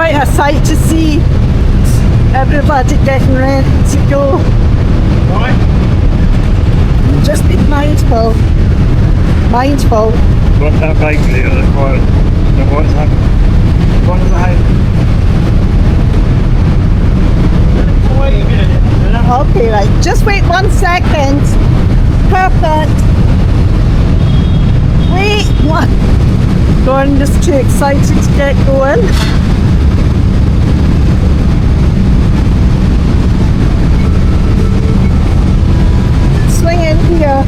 quite a sight to see. Everybody getting ready to go. Why? Just be mindful. Mindful. What's that bike there? What's that? What is that? Wait a minute. Okay, right. Just wait 1 second. Perfect. Wait, what? Gordon just too excited to get going. Swing in here.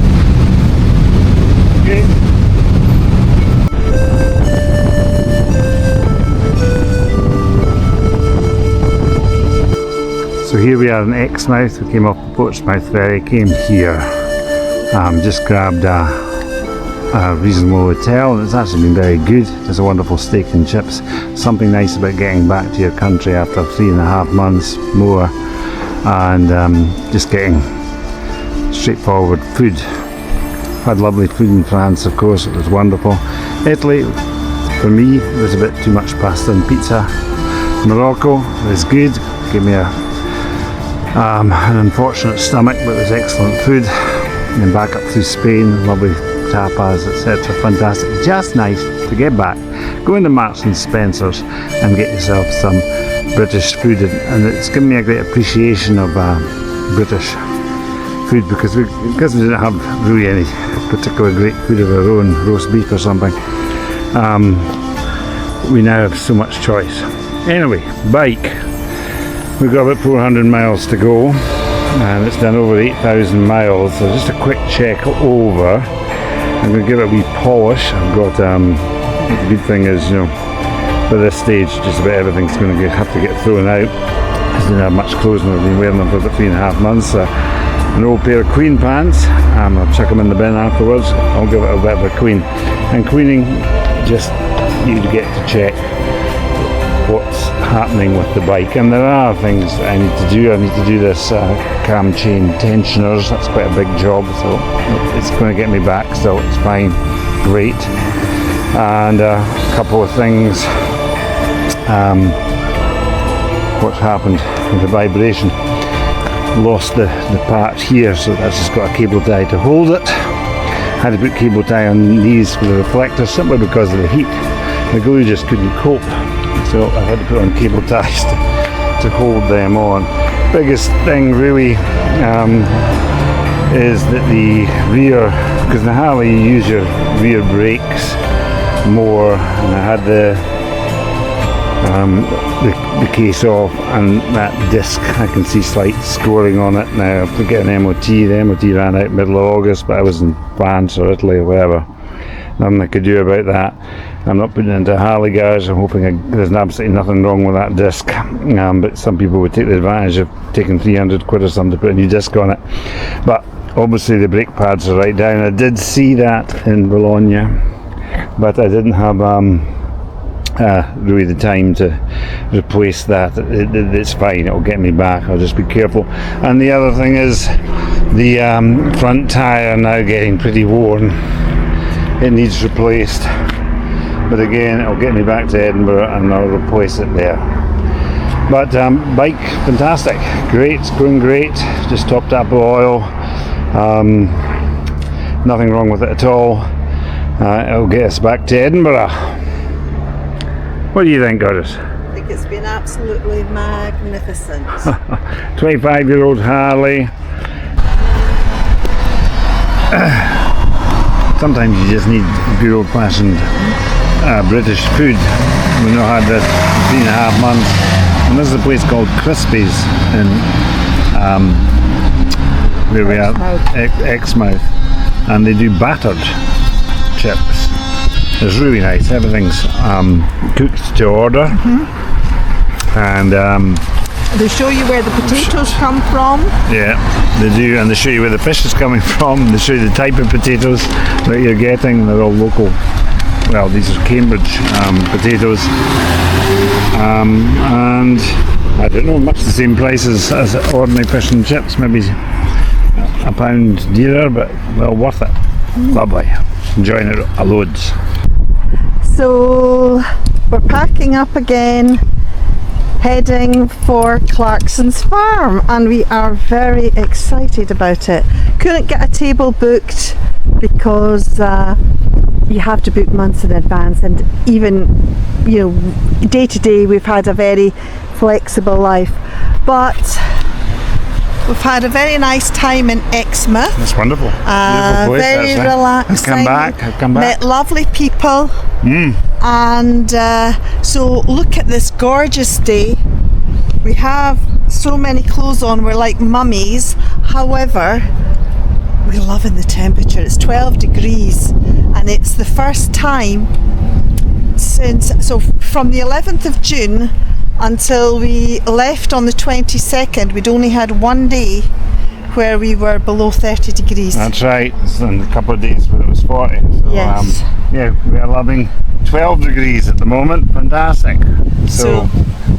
Okay. So here we are in Exmouth. We came off the Portsmouth ferry, came here, just grabbed a reasonable hotel, and it's actually been very good. There's a wonderful steak and chips. Something nice about getting back to your country after 3.5 months more, and just getting straightforward food. Had lovely food in France, of course, it was wonderful. Italy, for me, was a bit too much pasta and pizza. Morocco was good, gave me an unfortunate stomach, but it was excellent food. And then back up through Spain, lovely tapas, etc. Fantastic. Just nice to get back, go into Marks and Spencer's and get yourself some British food, and it's given me a great appreciation of British food, because we didn't have really any particular great food of our own, roast beef or something. We now have so much choice. Anyway, bike. We've got about 400 miles to go, and it's done over 8,000 miles. So just a quick check over. I'm going to give it a wee polish. I've got the good thing is, you know, by this stage, just about everything's going to have to get thrown out. I didn't have much clothes, and I've been wearing them for about 3.5 months. An old pair of Queen pants. I'll chuck them in the bin afterwards. I'll give it a bit of a clean. And cleaning, just you get to check what's happening with the bike, and there are things I need to do. I need to do this cam chain tensioners. That's quite a big job, so it's going to get me back, so it's fine, great. And a couple of things, what's happened with the vibration, lost the part here, so that's just got a cable tie to hold it. Had to put cable tie on these for the reflectors simply because of the heat. The glue just couldn't cope, so I had to put on cable ties to hold them on. Biggest thing really is that the rear, because in the Harley you use your rear brakes more, and I had the case off, and that disc, I can see slight scoring on it now. I have to get an MOT. The MOT ran out middle of August, but I was in France or Italy or wherever. Nothing I could do about that. I'm not putting it into a Harley garage. I'm hoping there's absolutely nothing wrong with that disc, but some people would take the advantage of taking 300 quid or something to put a new disc on it. But obviously the brake pads are right down. I did see that in Bologna, but I didn't have really the time to replace that. It's fine, it'll get me back. I'll just be careful. And the other thing is the front tyre now getting pretty worn. It needs replaced, but again, it'll get me back to Edinburgh and I'll replace it there. But bike, fantastic, great, it's going great. Just topped up with oil, nothing wrong with it at all. It'll get us back to Edinburgh. What do you think, Goddess? I think it's been absolutely magnificent. 25-year-old Harley. Sometimes you just need good old-fashioned British food. We've not had this for 3.5 months. And this is a place called Crispies in where we are, Exmouth, and they do battered chips. It's really nice. Everything's cooked to order, and they show you where the potatoes come from. Yeah, they do, and they show you where the fish is coming from. They show you the type of potatoes that you're getting. They're all local. Well, these are Cambridge potatoes, and I don't know, much the same price as ordinary fish and chips. Maybe a pound dearer, but well worth it. Lovely, enjoying it a loads. So we're packing up again. heading for Clarkson's farm, and we are very excited about it. Couldn't get a table booked because you have to book months in advance, and even, you know, day to day we've had a very flexible life, but we've had a very nice time in Exmouth. It's wonderful. Beautiful place, very actually. relaxing. I've come back. Met lovely people. And so look at this gorgeous day. We have so many clothes on, we're like mummies. However, we're loving the temperature. It's 12 degrees and it's the first time since, so from the 11th of June until we left on the 22nd, we'd only had one day where we were below 30 degrees. That's right. It's in a couple of days when it was 40. So, Yes. yeah, we are loving 12 degrees at the moment. Fantastic. So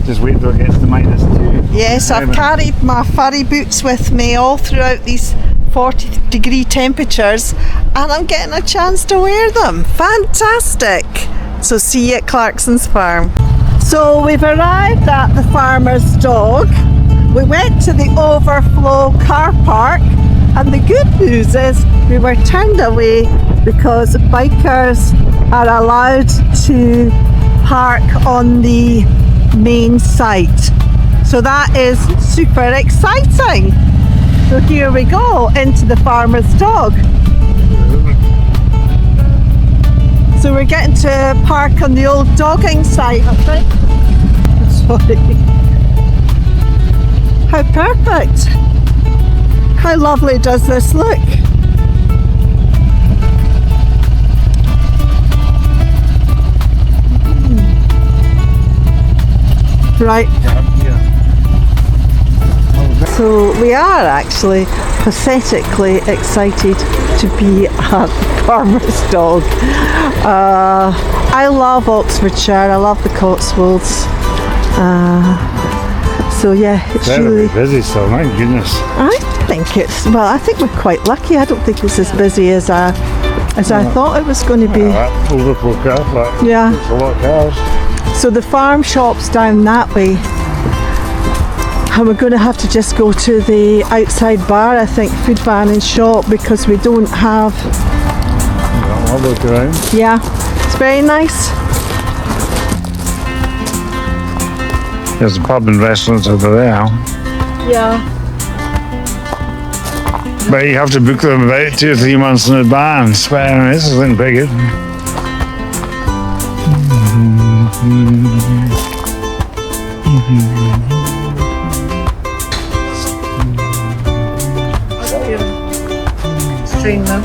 just wait till it gets to -2. Yes, I've carried my furry boots with me all throughout these 40-degree temperatures, and I'm getting a chance to wear them. Fantastic! So see you at Clarkson's farm. So we've arrived at the farmer's dog. We went to the overflow car park, and the good news is we were turned away because bikers are allowed to park on the main site. So that is super exciting. So here we go into the farmer's dog. So we're getting to park on the old dogging site, I think. Sorry. How perfect! How lovely does this look? Right. So we are actually pathetically excited to be at the farmer's dog. I love Oxfordshire, I love the Cotswolds. So yeah, it's really busy, so my goodness. I think it's, well, I think we're quite lucky. I don't think it's as busy as I thought it was going to be. That overflow car park. Yeah. There's a lot of cars. So the farm shop's down that way, and we're going to have to just go to the outside bar, I think, food van and shop, because we don't have. I'll look around. Yeah, it's very nice. There's a pub and restaurants over there. Yeah. But you have to book them about 2 or 3 months in advance. But anyway, this isn't big. Stream them.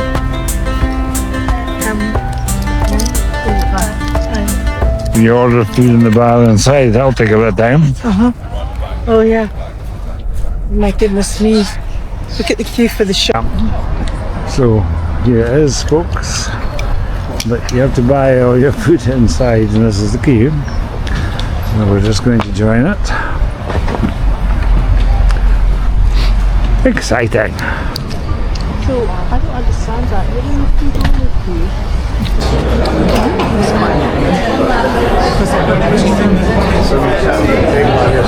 You order food in the bar inside, that'll take a bit of time. Oh yeah. My goodness me. Look at the queue for the shop. So here it is, folks. But you have to buy all your food inside, and this is the queue. So we're just going to join it. Exciting. So I don't understand that. You're in the food only queue.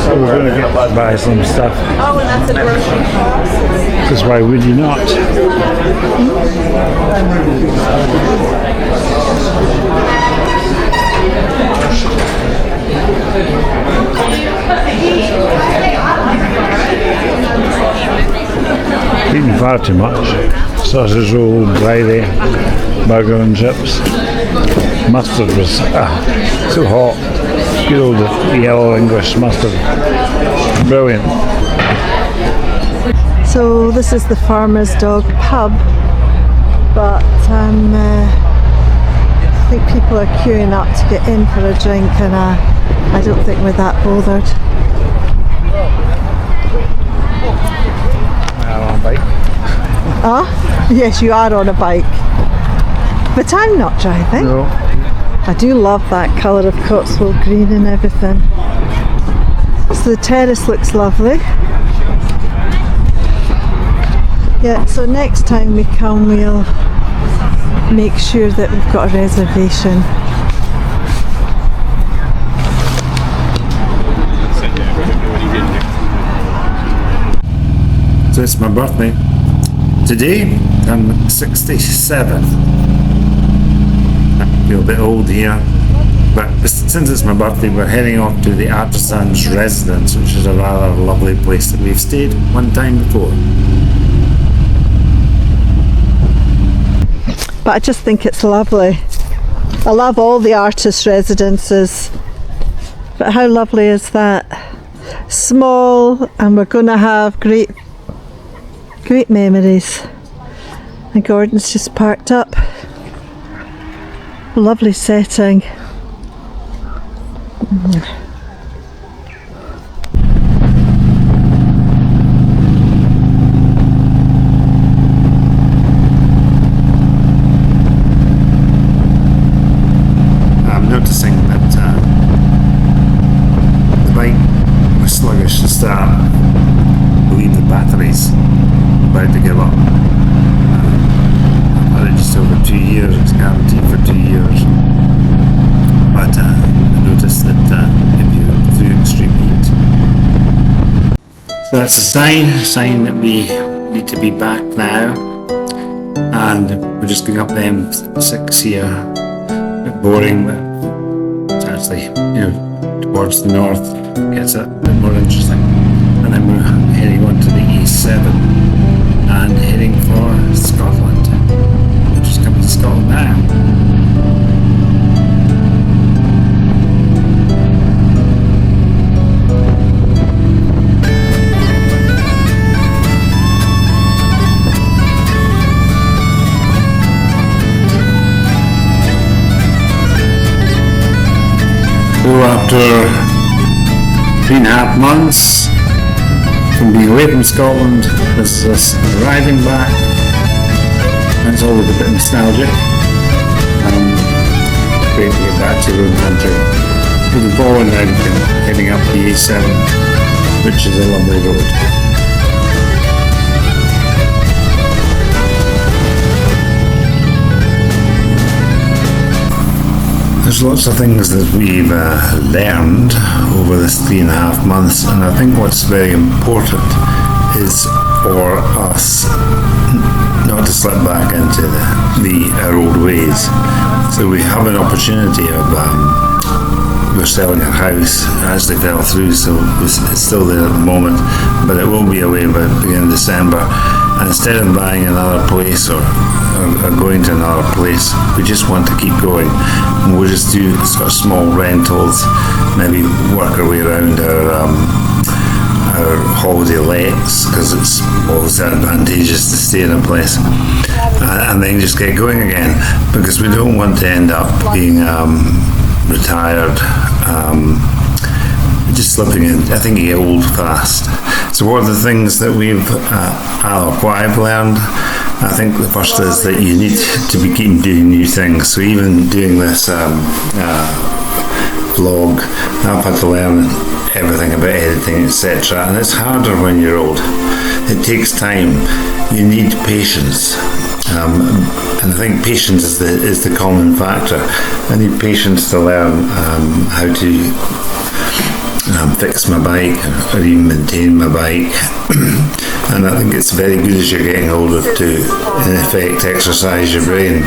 So we're going to get to buy some stuff. Oh, and that's a grocery. Because why would you not? Eating far too much. Sausage roll, gravy, burger and chips. Mustard was so hot. Good old yellow English mustard. Brilliant. So this is the Farmer's Dog pub, but I think people are queuing up to get in for a drink, and I don't think we're that bothered. I'm on a bike. Ah, yes, you are on a bike, but I'm not driving. No. I do love that colour of Cotswold green and everything. So the terrace looks lovely. Yeah, so next time we come we'll make sure that we've got a reservation. So it's my birthday. Today I'm 67. I feel a bit old here, but since it's my birthday we're heading off to the Artisan's residence, which is a rather lovely place that we've stayed one time before. But I just think it's lovely. I love all the artist residences, but how lovely is that? Small, and we're going to have great memories. And Gordon's just parked up. Lovely setting. I'm noticing that the bike was sluggish to start. I believe the battery's about to give up. I've had it just over 2 years, it's guaranteed for 2 years. But I noticed that if you're through extreme heat. So that's a sign that we need to be back now. And we're just going up the M6 here. A bit boring, but it's actually, towards the north gets a bit more interesting. And then we're heading on to the E7 and heading for Scotland. We're just coming to Scotland now. So after 3.5 months from being away from Scotland, this is us arriving back. That's always a bit nostalgic. Great to get back to your own country. Looking forward now to heading up the A7, which is a lovely road. There's lots of things that we've learned over this 3.5 months, and I think what's very important is for us not to slip back into our old ways. So we have an opportunity of we're selling our house. It actually fell through, so it's still there at the moment, but it will be away by the beginning of December. And instead of buying another place or going to another place, we just want to keep going. And we'll just do sort of small rentals, maybe work our way around our holiday lets, because it's always advantageous to stay in a place, and then just get going again, because we don't want to end up being retired, just slipping in. I think you get old fast. So what are the things that I've learned? I think the first is that you need to be keeping doing new things. So even doing this vlog, I've had to learn everything about editing, etc. And it's harder when you're old. It takes time. You need patience. And I think patience is the common factor. I need patience to learn how to fix my bike or even maintain my bike. And I think it's very good as you're getting older to, in effect, exercise your brain.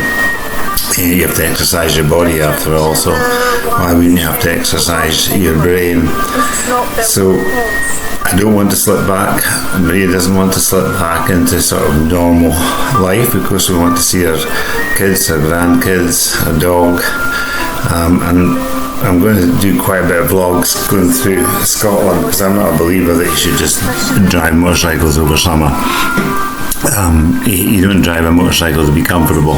You have to exercise your body after all, so why wouldn't you have to exercise your brain? So I don't want to slip back. Maria doesn't want to slip back into sort of normal life, because we want to see our kids, our grandkids, our dog, and I'm going to do quite a bit of vlogs going through Scotland, because I'm not a believer that you should just drive motorcycles over summer. You don't drive a motorcycle to be comfortable,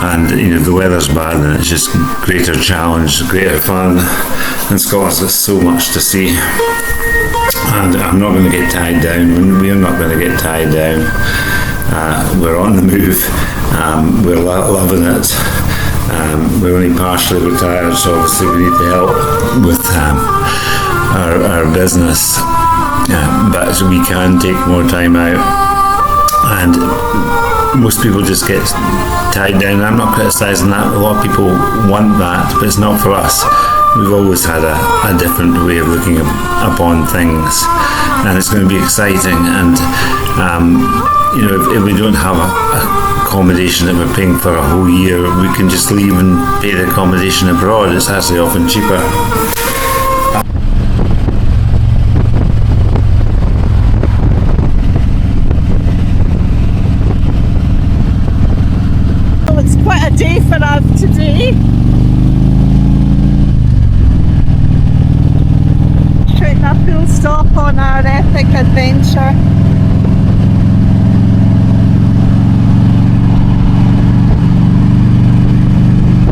and if the weather's bad, then it's just greater challenge, greater fun. And Scotland's got so much to see, and I'm not going to get tied down. We're not going to get tied down. We're on the move. We're loving it. We're only partially retired, so obviously we need the help with our business, but we can take more time out. And most people just get tied down. I'm not criticising that. A lot of people want that, but it's not for us. We've always had a different way of looking upon things, and it's going to be exciting. And You know, if we don't have accommodation that we're paying for a whole year, we can just leave and pay the accommodation abroad. It's actually often cheaper. Well, it's quite a day for us today. Putting a full stop on our epic adventure.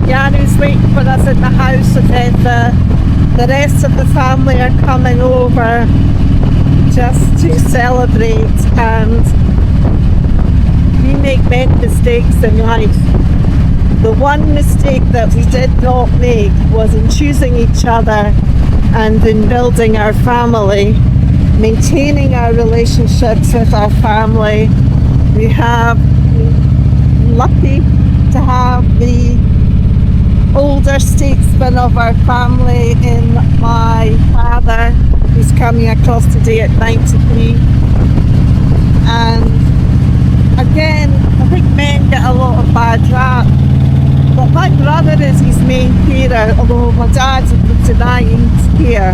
Yanu's waiting for us at the house, and then the rest of the family are coming over just to celebrate. And we make many mistakes in life. The one mistake that we did not make was in choosing each other and in building our family, maintaining our relationships with our family. We have lucky to have the older statesman of our family in my father, who's coming across today at 93. And again, I think men get a lot of bad rap, but my brother is his main carer, although my dad would deny he's here.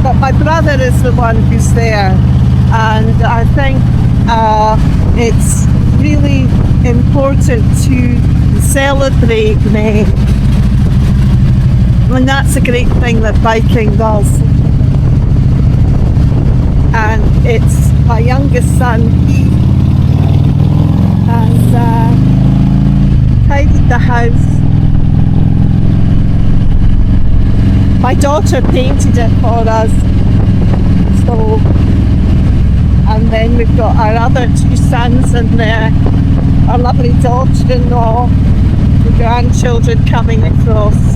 But my brother is the one who's there, and I think it's really important to celebrate men, and that's a great thing that biking does. And it's my youngest son, he has tidied the house. My daughter painted it for us, so, and then we've got our other two sons in there, our lovely daughter-in-law, the grandchildren coming across.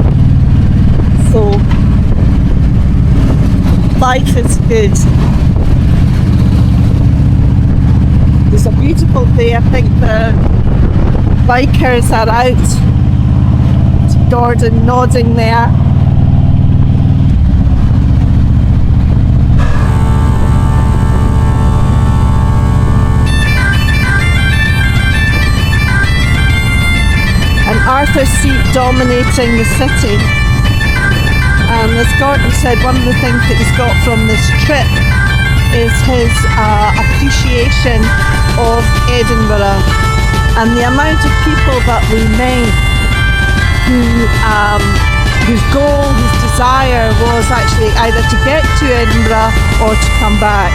So life is good. It's a beautiful day. I think the bikers are out. Gordon nodding there. Arthur's Seat dominating the city, and as Gordon said, one of the things that he's got from this trip is his appreciation of Edinburgh and the amount of people that we met whose goal, whose desire was actually either to get to Edinburgh or to come back.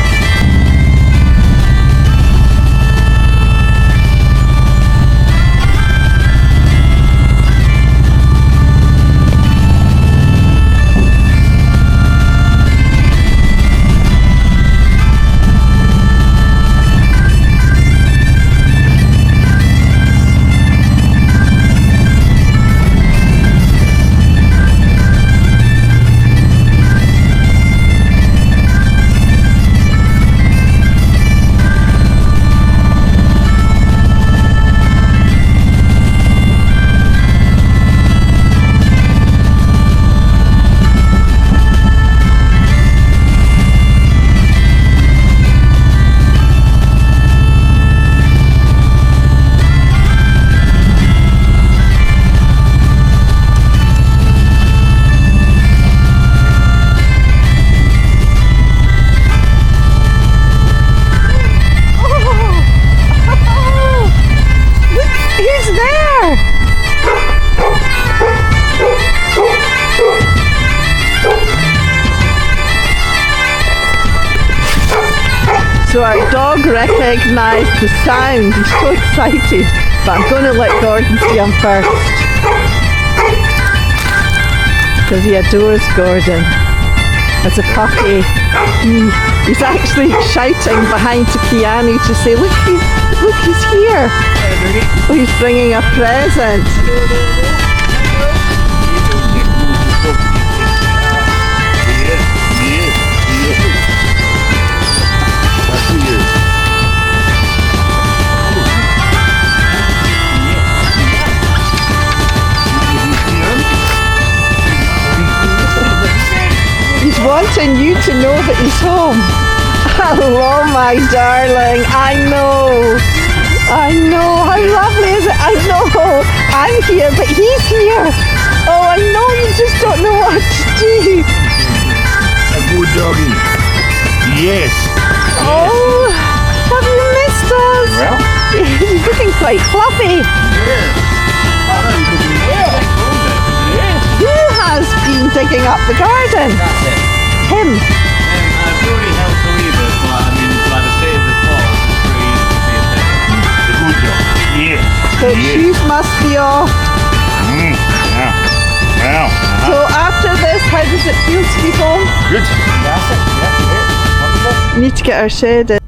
So our dog recognised the sound. He's so excited, but I'm going to let Gordon see him first, because he adores Gordon. As a puppy, he's actually shouting behind to Keanu to say, look, he's here. Oh, he's bringing a present. He's wanting you to know that he's home. Hello, my darling. I know. How lovely is it? I know. I'm here, but he's here. Oh, I know. You just don't know what to do. A good doggy. Yes. Oh, have you missed us? Well. He's looking quite fluffy. Who has been digging up the garden? That's it. Him. I've already helped a wee bit, but I mean, by the state of the plot, it's pretty easy to see a thing. A good dog. Yes. So shoes must be off. Yeah. Well. So after this, how does it feel to be home? Good. That's it. Yeah. We need to get our shed in.